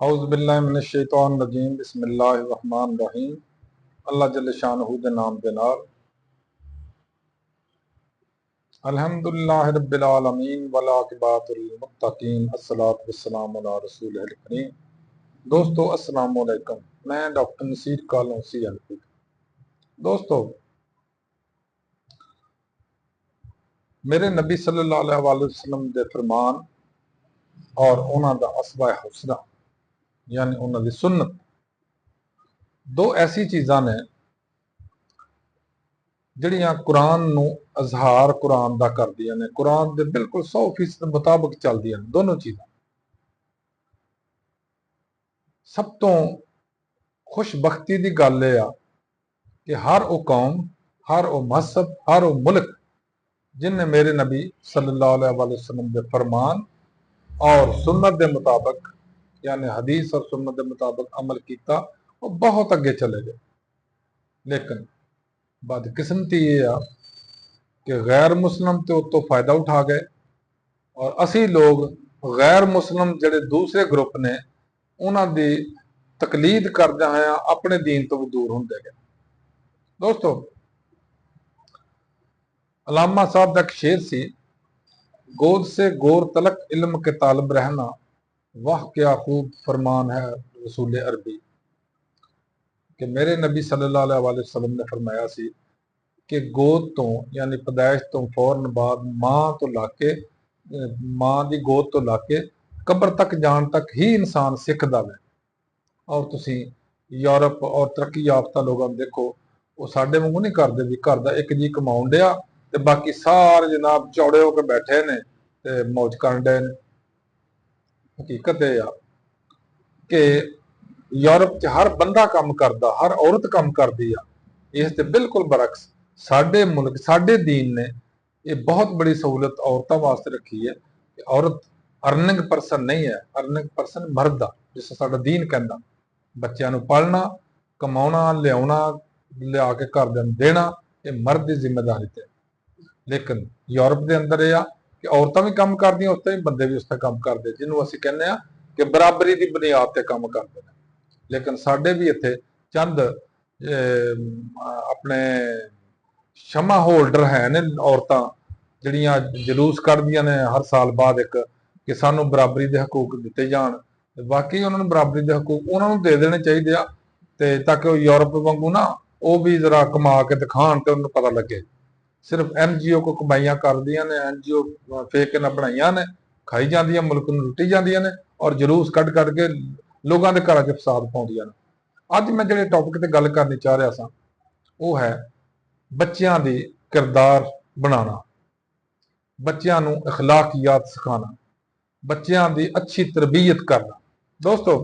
औज़ु बिल्लाहि मिनश शैतानिर रजीम बिस्मिल्लाहिर रहमानिर रहीम। अल्लाह जल्ल शानहू दे नाम दे नाल अल्हम्दुलिल्लाहि रब्बिल आलमीन वल आक़िबतुल मुत्तक़ीन अस्सलातु वस्सलामु अला रसूलिल करीम। दोस्तों अस्सलामु अलैकुम। मैं डॉक्टर नसीर कालौसी एलपी। दोस्तों, मेरे नबी सल्लल्लाहु अलैहि वसल्लम दे फरमान और उन्हां दा असवा हुस्ना यानी उन्हां दी सुन्नत दो ऐसी चीज़ां ने जिहड़ियां कुरान नूं अज़हार कुरान दा करदियां ने, कुरान दे बिल्कुल 100% मुताबिक चलदियां ने दोनों चीज़ां। सब तो खुशबख्ती दी गल यह आ कि हर वो कौम, हर वो मजहब, हर वो मुल्क जिन्हें मेरे नबी सल्लल्लाहु अलैहि वसल्लम दे फरमान और सुन्नत के मुताबिक यानी हदीस और सुन्नत के मुताबिक अमल किया, वो बहुत अगे चले गए। लेकिन बदकिस्मती ये आ कि गैर मुस्लिम तो उत्तों फायदा उठा गए और असी लोग गैर मुस्लिम जिहड़े दूसरे ग्रुप ने उन्हां दी तकलीद करदे होए अपने दीन तो भी दूर होंदे गए। दोस्तों, अलामा साहब का एक शेर सी, गोद से गोर तलक इल्म के तालब रहना, वाह क्या खूब फरमान है रसूल अरबी। कि मेरे नबी सल्लल्लाहु अलैहि वसल्लम ने फरमाया सी कि गोद तो यानी पैदाइश तो फौरन बाद माँ तो लाके माँ की गोद तो लाके कब्र तक जान तक ही इंसान सीखदा है। और तुसी यूरोप और तरक्की याफ्ता लोगों देखो, वो साडे वांगू नहीं करते भी घर का एक जी कमाउन डिया ते बाकी सारे जनाब चौड़े होकर बैठे ने ते मौज करन डे ने। हकीकत यह आ कि यूरोप च हर बंदा काम करता, हर औरत काम करती है। इस ते बिल्कुल बरक्स साडे मुल्क साडे दीन ने ये बहुत बड़ी सहूलत औरतों वास्ते रखी है कि औरत अर्निंग परसन नहीं है, अर्निंग परसन मर्द आ, जिस साडा दीन कहता। बच्चों पढ़ना, कमाना, लिया लिया के घर देना, ये मर्द की जिम्मेदारी है। लेकिन यूरोप के अंदर यह आ कि औरतां भी काम कर दी, उस तरह बंदे भी उस तरह काम करते, जिन्होंने असं कहने कि बराबरी की बुनियाद पर काम करते हैं। लेकिन साडे भी इत्थे चंद अपने शमा होल्डर है ने औरतां जिहड़ियां जलूस कढदियां ने हर साल बाद एक कि सानू बराबरी के हकूक दिते जान। बाकी उन्होंने बराबरी के हकूक उन्होंने दे देने चाहिए आ ते ताकि वो यूरोप वांगू ना वो भी जरा कमा के दिखाण ते उन्हें पता लगे। सिर्फ NGO को कमाइयां करदियां ने, NGO फेक ना बनाइयां ने, खाई जांदियां, मुल्क नूं लुट्टी जांदियां ने और जलूस कढ के लोगों के घरां च फसाद पाउंदियां ने। अज मैं जिहड़े टॉपिक ते गल करनी चाह रहा सा वो है बच्चों की किरदार बनाना, बच्चों नूं अखलाकियात सिखाना, बच्चों की अच्छी तरबियत करना। दोस्तों,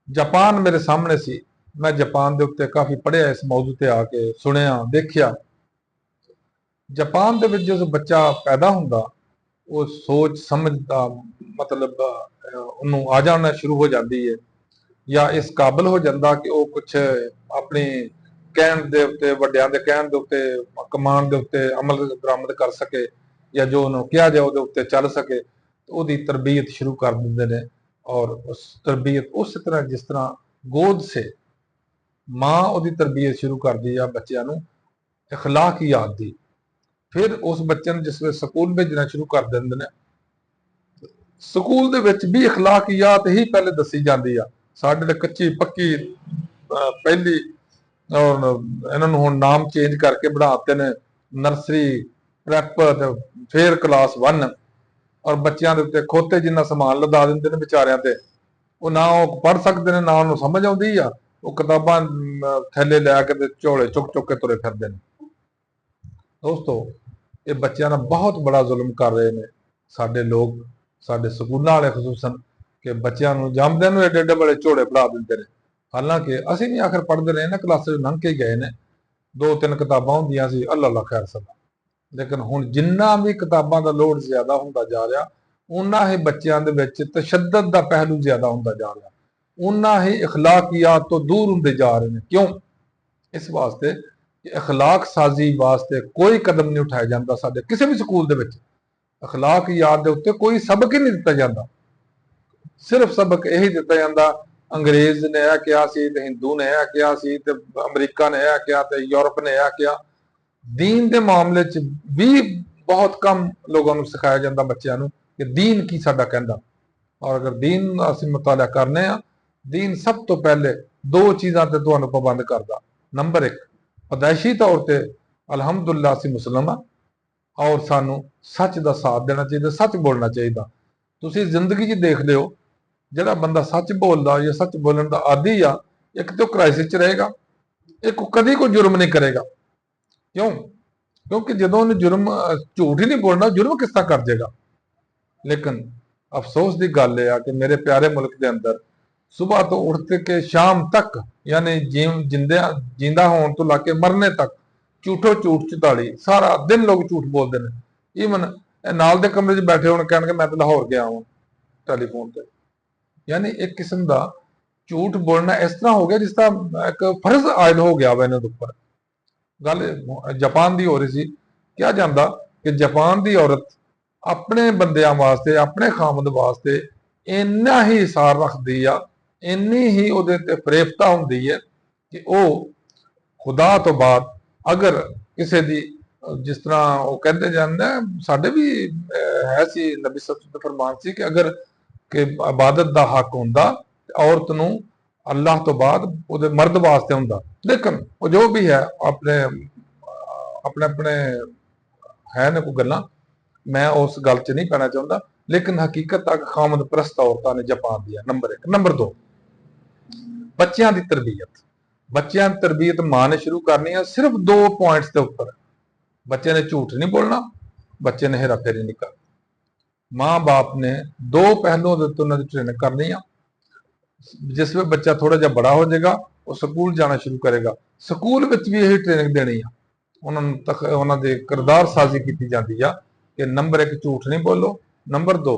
जापान मेरे सामने सी, मैं जापान के उत्ते काफ़ी पढ़िया, इस मौजू ते आके सुनिया देखिया। जापान के जो बच्चा पैदा होंदा वो सोच समझदा मतलब उन्होंने आ जाना शुरू हो जाती है या इस काबिल हो जाता कि वो कुछ अपनी कहण दे उत्ते वड्डियां दे कहण दे उत्ते कमांड दे उत्ते अमल दरामद कर सके या जो उन्होंने कहा जाए वो उत्ते चल सके, तो उसकी तरबियत शुरू कर देंगे ने। और उस तरबियत उस तरह जिस तरह गोद से माँ उसकी तरबियत शुरू करती है बच्चों को अखलाकियात दी। फिर उस बच्चे ने जिस वे स्कूल भेजना शुरू कर देंगे ने, स्कूल दे विच भी अखलाकियात ही पहले दसी जाती है। साडे ते कच्ची पक्की पहली और इन्होंने हुण नाम चेंज करके बढ़ाते ने नर्सरी प्रैप फिर क्लास 1 और बच्चों के उत्ते खोते जिन्ना समान लदा देंगे ने बेचारियां ते। वो ना वो पढ़ सकते हैं ना उन्होंने समझ आती आ, वो किताबां थैले लैके झोले चुक चुक के तुरे फिरते हैं। दोस्तों, ये बच्चों का बहुत बड़ा जुल्म कर रहे हैं साडे लोग, साडे स्कूलों वाले खसूसन कि बच्चों को जमदे नूं एडे एडे बड़े झोले पढ़ा देंगे हैं। हालांकि असीं भी आखिर पढ़ते रहे ना, क्लास लंघ के गए ने, 2-3 किताबां होंदियां सी, अल्लाह अल्लाह खैर सदा। लेकिन हुण जिन्ना भी किताबां का लोड ज्यादा होंदा जा रहा, उन्ना ही बच्चों के विच तशद्दद का पहलू ज्यादा होंदा जा रहा, उन्ना ही अखलाकियात तो दूर होंदे जा रहे हैं। क्यों? इस वास्ते कि अखलाक साजी वास्ते कोई कदम नहीं उठाया जाता। साडे किसी भी स्कूल दे विच अखलाकियात दे उत्ते कोई सबक ही नहीं दिता जाता। ਸਿਰਫ ਸਬਕ ਇਹੀ ਦਿੱਤਾ ਜਾਂਦਾ, ਅੰਗਰੇਜ਼ ਨੇ ਇਹ ਕਿਹਾ ਸੀ ਤੇ ਹਿੰਦੂ ਨੇ ਇਹ ਕਿਹਾ ਸੀ ਤੇ ਅਮਰੀਕਾ ਨੇ ਇਹ ਕਿਹਾ ਤੇ ਯੂਰਪ ਨੇ ਇਹ ਕਿਹਾ। ਦੀਨ ਦੇ ਮਾਮਲੇ 'ਚ ਵੀ ਬਹੁਤ ਕਮ ਲੋਕਾਂ ਨੂੰ ਸਿਖਾਇਆ ਜਾਂਦਾ ਬੱਚਿਆਂ ਨੂੰ ਕਿ ਦੀਨ ਕੀ ਸਾਡਾ ਕਹਿੰਦਾ। ਔਰ ਅਗਰ ਦੀਨ ਅਸੀਂ ਮੁਤਾਲਾ ਕਰਨੇ ਆ, ਦੀਨ ਸਭ ਤੋਂ ਪਹਿਲੇ ਦੋ ਚੀਜ਼ਾਂ ਤੇ ਤੁਹਾਨੂੰ ਪਾਬੰਦ ਕਰਦਾ। ਨੰਬਰ 1, ਪਦਾਇਸ਼ੀ ਤੌਰ ਤੇ ਅਲਹਮਦੁਲਿल्लाह ਅਸੀਂ ਮੁਸਲਮਾਨ ਆ, ਔਰ ਸਾਨੂੰ ਸੱਚ ਦਾ ਸਾਥ ਦੇਣਾ ਚਾਹੀਦਾ, ਸੱਚ ਬੋਲਣਾ ਚਾਹੀਦਾ। ਤੁਸੀਂ ਜ਼ਿੰਦਗੀ 'ਚ ਦੇਖ ਲਿਓ, ਜਿਹੜਾ ਬੰਦਾ ਸੱਚ ਬੋਲਦਾ ਜਾਂ ਸੱਚ ਬੋਲਣ ਦਾ ਆਦੀ ਆ, ਇੱਕ ਤਾਂ ਕ੍ਰਾਈਸਿਸ 'ਚ ਰਹੇਗਾ, ਇੱਕ ਕਦੀ ਕੋਈ ਜੁਰਮ ਨਹੀਂ ਕਰੇਗਾ। ਕਿਉਂ? ਕਿਉਂਕਿ ਜਦੋਂ ਉਹਨੇ ਝੂਠ ਹੀ ਨਹੀਂ ਬੋਲਣਾ, ਜੁਰਮ ਕਿਸ ਤਰ੍ਹਾਂ ਕਰ ਜਾਏਗਾ। ਲੇਕਿਨ ਅਫਸੋਸ ਦੀ ਗੱਲ ਇਹ ਆ ਕਿ ਮੇਰੇ ਪਿਆਰੇ ਮੁਲਕ ਦੇ ਅੰਦਰ ਸੁਬਾਹ ਤੋਂ ਉੱਠ ਕੇ ਸ਼ਾਮ ਤੱਕ, ਯਾਨੀ ਜਿੰਦਾ ਹੋਣ ਤੋਂ ਲਾ ਕੇ ਮਰਨੇ ਤੱਕ ਝੂਠੋ ਝੂਠ 44 ਸਾਰਾ ਦਿਨ ਲੋਕ ਝੂਠ ਬੋਲਦੇ ਨੇ। ਈਵਨ ਨਾਲ ਦੇ ਕਮਰੇ 'ਚ ਬੈਠੇ ਹੋਣ ਕਹਿਣਗੇ ਮੈਂ ਤਾਂ ਲਾਹੌਰ ਗਿਆ ਹਾਂ ਟੈਲੀਫੋਨ ਤੇ। ਯਾਨੀ ਇੱਕ ਕਿਸਮ ਦਾ ਝੂਠ ਬੋਲਣਾ ਇਸ ਤਰ੍ਹਾਂ ਹੋ ਗਿਆ ਜਿਸ ਤਰ੍ਹਾਂ ਇੱਕ ਫਰਜ਼ ਆਇਦ ਹੋ ਗਿਆ ਵਾ ਇਹਨਾਂ ਦੇ ਉੱਪਰ। ਗੱਲ ਜਾਪਾਨ ਦੀ ਹੋ ਰਹੀ ਸੀ, ਕਿਹਾ ਜਾਂਦਾ ਕਿ ਜਾਪਾਨ ਦੀ ਔਰਤ ਆਪਣੇ ਬੰਦਿਆਂ ਵਾਸਤੇ, ਆਪਣੇ ਖਾਮਦ ਵਾਸਤੇ ਇੰਨਾ ਹੀ ਹਿਸਾਰ ਰੱਖਦੀ ਆ, ਇੰਨੀ ਹੀ ਉਹਦੇ ਤੇ ਫਰੇਫਤਾ ਹੁੰਦੀ ਹੈ ਕਿ ਉਹ ਖੁਦਾ ਤੋਂ ਬਾਅਦ ਅਗਰ ਕਿਸੇ ਦੀ, ਜਿਸ ਤਰ੍ਹਾਂ ਉਹ ਕਹਿੰਦੇ ਜਾਂਦੇ, ਸਾਡੇ ਵੀ ਹੈ ਸੀ ਨਬੀ ਸੱਲੱਲਾਹੁ ਦਾ ਫਰਮਾਨ ਸੀ ਕਿ ਅਗਰ ਕਿ ਇਬਾਦਤ ਦਾ ਹੱਕ ਹੁੰਦਾ ਔਰਤ ਨੂੰ ਅੱਲਾਹ ਤੋਂ ਬਾਅਦ ਉਹਦੇ ਮਰਦ ਵਾਸਤੇ ਹੁੰਦਾ। ਲੇਕਿਨ ਉਹ ਜੋ ਵੀ ਹੈ ਆਪਣੇ ਆਪਣੇ ਹੈ ਨੇ ਕੋਈ ਗੱਲਾਂ, ਮੈਂ ਉਸ ਗੱਲ 'ਚ ਨਹੀਂ ਪੈਣਾ ਚਾਹੁੰਦਾ। ਲੇਕਿਨ ਹਕੀਕਤ ਤੱਕ ਖਾਮਦ ਪ੍ਰਸਤ ਔਰਤਾਂ ਨੇ ਜਾਪਾਨ ਦੀਆਂ। ਨੰਬਰ 1। ਨੰਬਰ 2, ਬੱਚਿਆਂ ਦੀ ਤਰਬੀਅਤ। ਬੱਚਿਆਂ ਦੀ ਤਰਬੀਅਤ ਮਾਂ ਨੇ ਸ਼ੁਰੂ ਕਰਨੀ ਹੈ ਸਿਰਫ 2 ਪੁਆਇੰਟਸ ਦੇ ਉੱਪਰ। ਬੱਚੇ ਨੇ ਝੂਠ ਨਹੀਂ ਬੋਲਣਾ, ਬੱਚੇ ਨੇ ਹੇਰਾਫੇਰੀ ਨਹੀਂ ਕਰਨੀ। ਮਾਂ ਬਾਪ ਨੇ 2 ਪਹਿਲੂਆਂ ਦੇ ਉੱਤੇ ਉਹਨਾਂ ਦੀ ਟ੍ਰੇਨਿੰਗ ਕਰਨੀ ਆ। ਜਿਸ ਵੇਲੇ ਬੱਚਾ ਥੋੜਾ ਜਿਹਾ ਬੜਾ ਹੋ ਜਾਏਗਾ, ਉਹ ਸਕੂਲ ਜਾਣਾ ਸ਼ੁਰੂ ਕਰੇਗਾ, ਸਕੂਲ ਵਿੱਚ ਵੀ ਇਹੀ ਟ੍ਰੇਨਿੰਗ ਦੇਣੀ ਆ ਉਹਨਾਂ ਨੂੰ। ਉਹਨਾਂ ਦੇ ਕਿਰਦਾਰ ਸਾਜ਼ੀ ਕੀਤੀ ਜਾਂਦੀ ਆ ਕਿ ਨੰਬਰ 1 ਝੂਠ ਨਹੀਂ ਬੋਲੋ, ਨੰਬਰ 2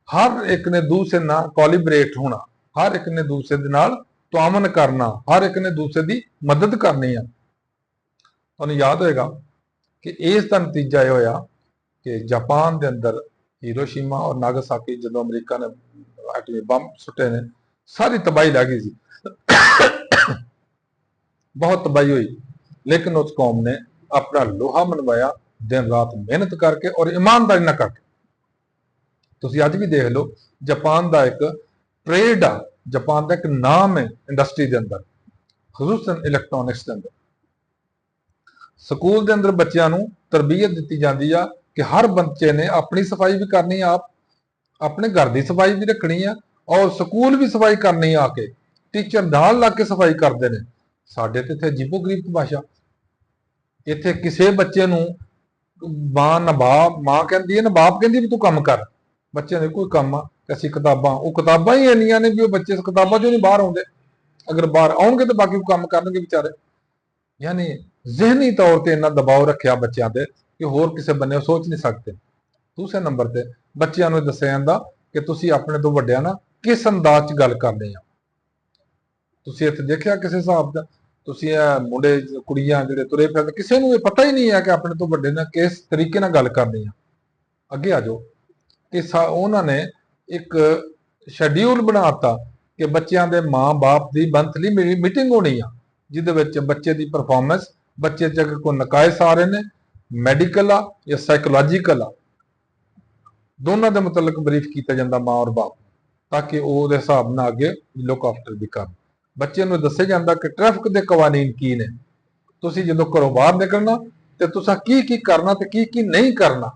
ਹਰ ਇੱਕ ਨੇ ਦੂਸਰੇ ਨਾਲ ਕੋਲੀਬਰੇਟ ਹੋਣਾ, ਹਰ ਇੱਕ ਨੇ ਦੂਸਰੇ ਦੇ ਨਾਲ ਤਾਮਨ ਕਰਨਾ, ਹਰ ਇੱਕ ਨੇ ਦੂਸਰੇ ਦੀ ਮਦਦ ਕਰਨੀ ਆ। ਤੁਹਾਨੂੰ ਯਾਦ ਹੋਏਗਾ ਕਿ ਇਸ ਦਾ ਨਤੀਜਾ ਇਹ ਹੋਇਆ ਕਿ ਜਾਪਾਨ ਦੇ ਅੰਦਰ ਹੀਰੋਸ਼ੀਮਾ ਔਰ ਨਾਗਾਸਾਕੀ ਜਦੋਂ ਅਮਰੀਕਾ ਨੇ ਐਟਮੀ ਬੰਬ ਸੁੱਟੇ ਨੇ, ਸਾਰੀ ਤਬਾਹੀ ਲੱਗ ਗਈ ਸੀ, ਬਹੁਤ ਤਬਾਹੀ ਹੋਈ। ਲੇਕਿਨ ਉਸ ਕੌਮ ਨੇ ਆਪਣਾ ਲੋਹਾ ਮਨਵਾਇਆ, ਦਿਨ ਰਾਤ ਮਿਹਨਤ ਕਰਕੇ ਔਰ ਇਮਾਨਦਾਰੀ ਨਾਲ ਕਰਕੇ। ਤੁਸੀਂ ਅੱਜ ਵੀ ਦੇਖ ਲਓ, ਜਾਪਾਨ ਦਾ ਇੱਕ ਟ੍ਰੇਡ ਆ, ਜਾਪਾਨ ਦਾ ਇੱਕ ਨਾਮ ਹੈ ਇੰਡਸਟਰੀ ਦੇ ਅੰਦਰ, ਖਸੂਸਨ ਇਲੈਕਟ੍ਰੋਨਿਕਸ ਦੇ ਅੰਦਰ। ਸਕੂਲ ਦੇ ਅੰਦਰ ਬੱਚਿਆਂ ਨੂੰ ਤਰਬੀਅਤ ਦਿੱਤੀ ਜਾਂਦੀ ਆ ਕਿ ਹਰ ਬੱਚੇ ਨੇ ਆਪਣੀ ਸਫਾਈ ਵੀ ਕਰਨੀ ਆ, ਆਪ ਆਪਣੇ ਘਰ ਦੀ ਸਫਾਈ ਵੀ ਰੱਖਣੀ ਆ, ਔਰ ਸਕੂਲ ਵੀ ਸਫਾਈ ਕਰਨੀ ਆ ਕੇ ਟੀਚਰ ਨਾਲ ਲੱਗ ਕੇ ਸਫਾਈ ਕਰਦੇ ਨੇ। ਸਾਡੇ ਤੇ ਇੱਥੇ ਅਜੀਬੋ ਗਰੀਬ ਭਾਸ਼ਾ, ਇੱਥੇ ਕਿਸੇ ਬੱਚੇ ਨੂੰ ਮਾਂ ਕਹਿੰਦੀ ਹੈ ਨਾ ਬਾਪ ਕਹਿੰਦੀ ਵੀ ਤੂੰ ਕੰਮ ਕਰ। ਬੱਚਿਆਂ ਦੇ ਕੋਈ ਕੰਮ ਆ, ਅਸੀਂ ਕਿਤਾਬਾਂ, ਉਹ ਕਿਤਾਬਾਂ ਹੀ ਇੰਨੀਆਂ ਨੇ ਵੀ ਉਹ ਬੱਚੇ ਕਿਤਾਬਾਂ ਚੋਂ ਨਹੀਂ ਬਾਹਰ ਆਉਂਦੇ। ਅਗਰ ਬਾਹਰ ਆਉਣਗੇ ਤਾਂ ਬਾਕੀ ਕੰਮ ਕਰਨਗੇ ਵਿਚਾਰੇ। ਯਾਨੀ ਜ਼ਿਹਨੀ ਤੌਰ ਤੇ ਇੰਨਾ ਦਬਾਅ ਰੱਖਿਆ ਬੱਚਿਆਂ ਤੇ ਕਿ ਹੋਰ ਕਿਸੇ ਬੰਨੇ ਸੋਚ ਨਹੀਂ ਸਕਦੇ। ਦੂਸਰੇ ਨੰਬਰ ਤੇ ਬੱਚਿਆਂ ਨੂੰ ਦੱਸਿਆ ਜਾਂਦਾ ਕਿ ਤੁਸੀਂ ਆਪਣੇ ਤੋਂ ਵੱਡਿਆਂ ਨਾਲ ਕਿਸ ਅੰਦਾਜ਼ 'ਚ ਗੱਲ ਕਰਨੀ ਆ। ਤੁਸੀਂ ਇੱਥੇ ਦੇਖਿਆ ਕਿਸੇ ਹਿਸਾਬ ਦਾ, ਤੁਸੀਂ ਇਹ ਮੁੰਡੇ ਕੁੜੀਆਂ ਜਿਹੜੇ ਤੁਰੇ ਫਿਰਦੇ, ਕਿਸੇ ਨੂੰ ਇਹ ਪਤਾ ਹੀ ਨਹੀਂ ਹੈ ਕਿ ਆਪਣੇ ਤੋਂ ਵੱਡੇ ਨਾਲ ਕਿਸ ਤਰੀਕੇ ਨਾਲ ਗੱਲ ਕਰਨੀ ਆ। ਅੱਗੇ ਆ ਜਾਓ ਕਿ ਉਹਨਾਂ ਨੇ ਇੱਕ ਸ਼ੈਡਿਊਲ ਬਣਾਤਾ ਕਿ ਬੱਚਿਆਂ ਦੇ ਮਾਂ-ਬਾਪ ਦੀ ਮੰਥਲੀ ਮੀਟਿੰਗ ਹੋਣੀ ਆ, ਜਿਹਦੇ ਵਿੱਚ ਬੱਚੇ ਦੀ ਪਰਫਾਰਮੈਂਸ, ਬੱਚੇ 'ਚ ਅਗਰ ਕੋਈ ਨਕਾਇਸ ਆ ਰਹੇ ਨੇ, ਮੈਡੀਕਲ ਆ ਜਾਂ ਸਾਈਕੋਲੋਜੀਕਲ ਆ, ਦੋਨਾਂ ਦੇ ਮੁਤਲਕ ਬਰੀਫ ਕੀਤਾ ਜਾਂਦਾ ਮਾਂ ਔਰ ਬਾਪ, ਤਾਂ ਕਿ ਉਹ ਉਹਦੇ ਹਿਸਾਬ ਨਾਲ ਅੱਗੇ ਲੁੱਕ ਆਫਟਰ ਵੀ ਕਰਨ। ਬੱਚੇ ਨੂੰ ਦੱਸਿਆ ਜਾਂਦਾ ਕਿ ਟ੍ਰੈਫਿਕ ਦੇ ਕਾਨੂੰਨ ਕੀ ਨੇ, ਤੁਸੀਂ ਜਦੋਂ ਘਰੋਂ ਬਾਹਰ ਨਿਕਲਣਾ ਤੇ ਤੁਸੀਂ ਕੀ ਕੀ ਕਰਨਾ ਤੇ ਕੀ ਕੀ ਨਹੀਂ ਕਰਨਾ।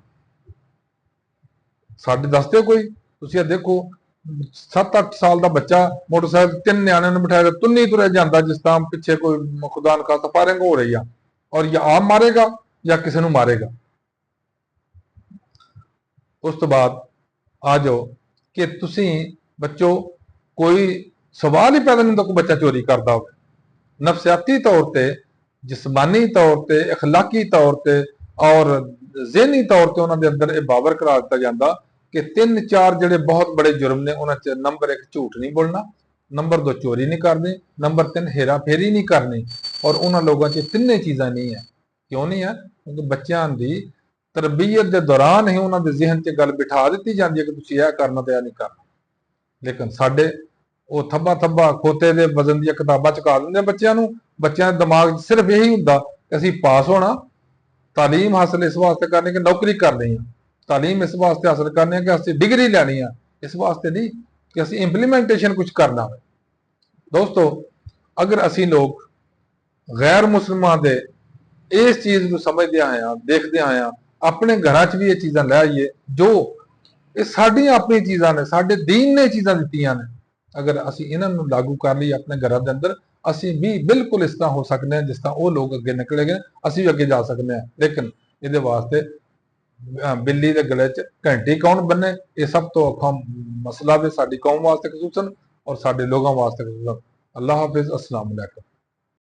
ਸਾਡੇ ਦੱਸਦੇ ਹੋ ਕੋਈ? ਤੁਸੀਂ ਇਹ ਦੇਖੋ 7-8 ਸਾਲ ਦਾ ਬੱਚਾ ਮੋਟਰਸਾਈਕਲ 3 ਨਿਆਣਿਆਂ ਨੂੰ ਬਿਠਾਇਆ ਤੁੰਨੀ ਤੁਰਿਆ ਜਾਂਦਾ, ਜਿਸ ਤਰ੍ਹਾਂ ਪਿੱਛੇ ਕੋਈ ਖੁਦਾ ਨਾ ਖਾਸਤਾ ਫਾਇਰਿੰਗ ਹੋ ਰਹੀ ਆ, ਔਰ ਜਾਂ ਆਪ ਮਾਰੇਗਾ ਜਾਂ ਕਿਸੇ ਨੂੰ ਮਾਰੇਗਾ। ਉਸ ਤੋਂ ਬਾਅਦ ਆ ਜਾਓ ਕਿ ਤੁਸੀਂ ਬੱਚੋ ਕੋਈ ਸਵਾਲ ਹੀ ਪੈਦਾ ਨਹੀਂ ਹੁੰਦਾ ਕੋਈ ਬੱਚਾ ਚੋਰੀ ਕਰਦਾ ਹੋਵੇ। ਨਫਸਿਆਤੀ ਤੌਰ ਤੇ, ਜਿਸਮਾਨੀ ਤੌਰ ਤੇ, ਅਖਲਾਕੀ ਤੌਰ ਤੇ ਔਰ ਜ਼ਿਹਨੀ ਤੌਰ ਤੇ ਉਹਨਾਂ ਦੇ ਅੰਦਰ ਇਹ ਬਾਵਰ ਕਰਾ ਦਿੱਤਾ ਜਾਂਦਾ ਕਿ 3-4 ਜਿਹੜੇ ਬਹੁਤ ਬੜੇ ਜੁਰਮ ਨੇ ਉਹਨਾਂ 'ਚ ਨੰਬਰ 1 ਝੂਠ ਨਹੀਂ ਬੋਲਣਾ, ਨੰਬਰ 2 ਚੋਰੀ ਨਹੀਂ ਕਰਨੀ, ਨੰਬਰ 3 ਹੇਰਾ ਫੇਰੀ ਨਹੀਂ ਕਰਨੀ। ਔਰ ਉਹਨਾਂ ਲੋਕਾਂ 'ਚ ਤਿੰਨੇ ਚੀਜ਼ਾਂ ਨਹੀਂ ਹੈ। ਕਿਉਂ ਨਹੀਂ ਹੈ? ਕਿਉਂਕਿ ਬੱਚਿਆਂ ਦੀ ਤਰਬੀਅਤ ਦੇ ਦੌਰਾਨ ਹੀ ਉਹਨਾਂ ਦੇ ਜ਼ਿਹਨ 'ਚ ਗੱਲ ਬਿਠਾ ਦਿੱਤੀ ਜਾਂਦੀ ਹੈ ਕਿ ਤੁਸੀਂ ਇਹ ਕਰਨਾ ਤੇ ਇਹ ਨਹੀਂ ਕਰਨਾ। ਲੇਕਿਨ ਸਾਡੇ ਉਹ ਥੱਬਾ ਥੱਬਾ ਖੋਤੇ ਦੇ ਵਜ਼ਨ ਦੀਆਂ ਕਿਤਾਬਾਂ ਚੁਕਾ ਦਿੰਦੇ ਬੱਚਿਆਂ ਨੂੰ। ਬੱਚਿਆਂ ਦੇ ਦਿਮਾਗ 'ਚ ਸਿਰਫ ਇਹੀ ਹੁੰਦਾ ਕਿ ਅਸੀਂ ਪਾਸ ਹੋਣਾ, ਤਾਲੀਮ ਹਾਸਲ ਇਸ ਵਾਸਤੇ ਕਰਨੀ ਕਿ ਨੌਕਰੀ ਕਰਨੀ ਆ, ਤਾਲੀਮ ਇਸ ਵਾਸਤੇ ਹਾਸਲ ਕਰਨੀ ਹੈ ਕਿ ਅਸੀਂ ਡਿਗਰੀ ਲੈਣੀ ਆ, ਇਸ ਵਾਸਤੇ ਨਹੀਂ ਕਿ ਅਸੀਂ ਇੰਪਲੀਮੈਂਟੇਸ਼ਨ ਕੁਝ ਕਰਨਾ ਹੈ। ਦੋਸਤੋ, ਅਗਰ ਅਸੀਂ ਲੋਕ ਗੈਰ ਮੁਸਲਮਾਨਾਂ ਦੇ ਇਸ ਚੀਜ਼ ਨੂੰ ਸਮਝਦੇ ਆਏ, ਦੇਖਦੇ ਆਏ, ਆਪਣੇ ਘਰਾਂ 'ਚ ਵੀ ਇਹ ਚੀਜ਼ਾਂ ਲੈ ਆਈਏ ਜੋ ਇਹ ਸਾਡੀਆਂ ਆਪਣੀ ਚੀਜ਼ਾਂ ਨੇ, ਸਾਡੇ ਦੀਨ ਨੇ ਚੀਜ਼ਾਂ ਦਿੱਤੀਆਂ ਨੇ। ਅਗਰ ਅਸੀਂ ਇਹਨਾਂ ਨੂੰ ਲਾਗੂ ਕਰ ਲਈ ਆਪਣੇ ਘਰਾਂ ਦੇ ਅੰਦਰ, ਅਸੀਂ ਵੀ ਬਿਲਕੁਲ ਇਸ ਤਰ੍ਹਾਂ ਹੋ ਸਕਦੇ ਹਾਂ ਜਿਸ ਤਰ੍ਹਾਂ ਉਹ ਲੋਕ ਅੱਗੇ ਨਿਕਲੇ ਗਏ, ਅਸੀਂ ਵੀ ਅੱਗੇ ਜਾ ਸਕਦੇ ਹਾਂ। ਲੇਕਿਨ ਇਹਦੇ ਵਾਸਤੇ ਬਿੱਲੀ ਦੇ ਗਲੇ 'ਚ ਘੰਟੀ ਕੌਣ ਬੰਨੇ, ਇਹ ਸਭ ਤੋਂ ਔਖਾ ਮਸਲਾ ਵੀ ਸਾਡੀ ਕੌਮ ਵਾਸਤੇ ਖਸੂਸਨ ਔਰ ਸਾਡੇ ਲੋਕਾਂ ਵਾਸਤੇ ਖਸੂਸਨ। ਅੱਲਾਹ ਹਾਫਿਜ਼, अस्सलाम वालेकुम।